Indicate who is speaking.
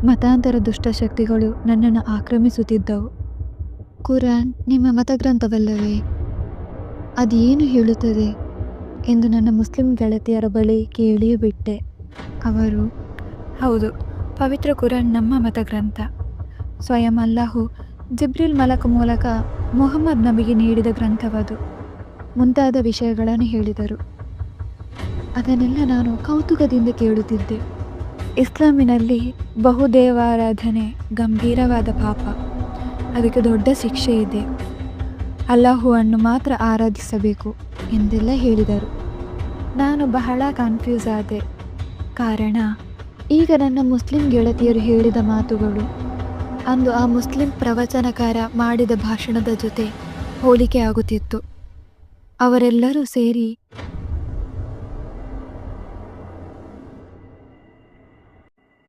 Speaker 1: ಮತಾಂತರ ದುಷ್ಟಶಕ್ತಿಗಳು ನನ್ನನ್ನು ಆಕ್ರಮಿಸುತ್ತಿದ್ದವು. ಕುರಾನ್ ನಿಮ್ಮ ಮತಗ್ರಂಥವಲ್ಲವೇ? ಅದೇನು ಹೇಳುತ್ತದೆ ಎಂದು ನನ್ನ ಮುಸ್ಲಿಂ ಗೆಳತಿಯರ ಬಳಿ ಕೇಳಿಯೇ ಬಿಟ್ಟೆ. ಅವರು, ಹೌದು, ಪವಿತ್ರ ಕುರಾನ್ ನಮ್ಮ ಮತಗ್ರಂಥ. ಸ್ವಯಂ ಅಲ್ಲಾಹು ಜಿಬ್ರಿಲ್ ಮಲಕ ಮೂಲಕ ಮುಹಮ್ಮದ್ ನಬಿಗೆ ನೀಡಿದ ಗ್ರಂಥವದು ಮುಂತಾದ ವಿಷಯಗಳನ್ನು ಹೇಳಿದರು. ಅದನ್ನೆಲ್ಲ ನಾನು ಕೌತುಕದಿಂದ ಕೇಳುತ್ತಿದ್ದೆ. ಇಸ್ಲಾಮಿನಲ್ಲಿ ಬಹುದೇವಾರಾಧನೆ ಗಂಭೀರವಾದ ಪಾಪ, ಅದಕ್ಕೆ ದೊಡ್ಡ ಶಿಕ್ಷೆ ಇದೆ, ಅಲ್ಲಾಹುವನ್ನು ಮಾತ್ರ ಆರಾಧಿಸಬೇಕು ಎಂದೆಲ್ಲ ಹೇಳಿದರು. ನಾನು ಬಹಳ ಕನ್ಫ್ಯೂಸ್ ಆದೆ. ಕಾರಣ ಈಗ ನನ್ನ ಮುಸ್ಲಿಂ ಗೆಳತಿಯರು ಹೇಳಿದ ಮಾತುಗಳು ಅಂದು ಆ ಮುಸ್ಲಿಂ ಪ್ರವಚನಕಾರ ಮಾಡಿದ ಭಾಷಣದ ಜೊತೆ ಹೋಲಿಕೆ ಆಗುತ್ತಿತ್ತು. ಅವರೆಲ್ಲರೂ ಸೇರಿ